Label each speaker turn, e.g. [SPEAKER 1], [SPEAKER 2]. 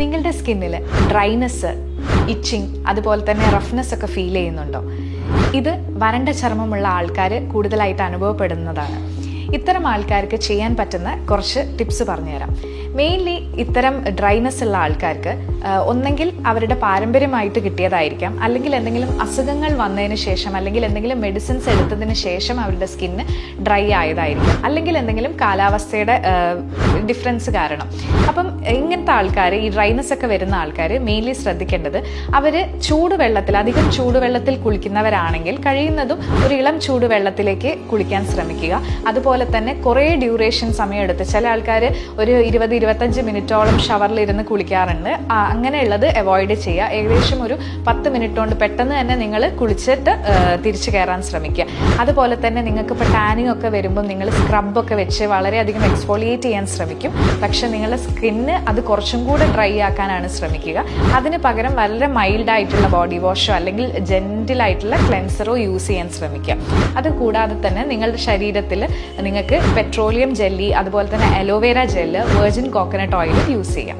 [SPEAKER 1] നിങ്ങളുടെ സ്കിന്നിൽ dryness, etching, അതുപോലെ തന്നെ റഫ്നെസ് ഒക്കെ ഫീൽ ചെയ്യുന്നുണ്ടോ? ഇത് വരണ്ട ചർമ്മമുള്ള ആൾക്കാർ കൂടുതലായിട്ട് അനുഭവപ്പെടുന്നതാണ്. ഇത്തരം ആൾക്കാർക്ക് ചെയ്യാൻ പറ്റുന്ന കുറച്ച് ടിപ്സ് പറഞ്ഞുതരാം. മെയിൻലി ഇത്തരം ഡ്രൈനെസ് ഉള്ള ആൾക്കാർക്ക് ഒന്നെങ്കിൽ അവരുടെ പാരമ്പര്യമായിട്ട് കിട്ടിയതായിരിക്കാം, അല്ലെങ്കിൽ എന്തെങ്കിലും അസുഖങ്ങൾ വന്നതിന് ശേഷം, അല്ലെങ്കിൽ എന്തെങ്കിലും മെഡിസിൻസ് എടുത്തതിന് ശേഷം അവരുടെ സ്കിന്ന് ഡ്രൈ ആയതായിരിക്കും, അല്ലെങ്കിൽ എന്തെങ്കിലും കാലാവസ്ഥയുടെ ഡിഫറൻസ് കാരണം. അപ്പം ഇങ്ങനത്തെ ആൾക്കാർ, ഈ ഡ്രൈനെസ് ഒക്കെ വരുന്ന ആൾക്കാർ മെയിൻലി ശ്രദ്ധിക്കേണ്ടത്, അവർ ചൂടുവെള്ളത്തിൽ, അധികം ചൂടുവെള്ളത്തിൽ കുളിക്കുന്നവരാണെങ്കിൽ കഴിയുന്നതും ഒരു ഇളം ചൂടുവെള്ളത്തിലേക്ക് കുളിക്കാൻ ശ്രമിക്കുക. അതുപോലെ തന്നെ കുറേ ഡ്യൂറേഷൻ സമയമെടുത്ത്, ചില ആൾക്കാർ ഒരു 20-25 മിനിറ്റോളം ഷവറിലിരുന്ന് കുളിക്കാറുണ്ട്. അങ്ങനെയുള്ളത് അവോയ്ഡ് ചെയ്യുക. ഏകദേശം ഒരു 10 മിനിറ്റ് കൊണ്ട് പെട്ടെന്ന് തന്നെ നിങ്ങൾ കുളിച്ചിട്ട് തിരിച്ചു കയറാൻ ശ്രമിക്കുക. അതുപോലെ തന്നെ നിങ്ങൾക്ക് ഇപ്പോൾ ടാനിങ് ഒക്കെ വരുമ്പോൾ നിങ്ങൾ സ്ക്രബൊക്കെ വെച്ച് വളരെയധികം എക്സ്ഫോളിയേറ്റ് ചെയ്യാൻ ശ്രമിക്കും. പക്ഷെ നിങ്ങളുടെ സ്കിന്ന് അത് കുറച്ചും കൂടെ ഡ്രൈ ആക്കാനാണ് ശ്രമിക്കുക. അതിന് പകരം വളരെ മൈൽഡായിട്ടുള്ള ബോഡി വാഷോ അല്ലെങ്കിൽ ജെന്റിലായിട്ടുള്ള ക്ലെൻസറോ യൂസ് ചെയ്യാൻ ശ്രമിക്കുക. അതുകൂടാതെ തന്നെ നിങ്ങളുടെ ശരീരത്തിൽ നിങ്ങൾക്ക് പെട്രോളിയം ജെല്ലി, അതുപോലെ തന്നെ aloe vera gel, virgin coconut oil use ചെയ്യാം.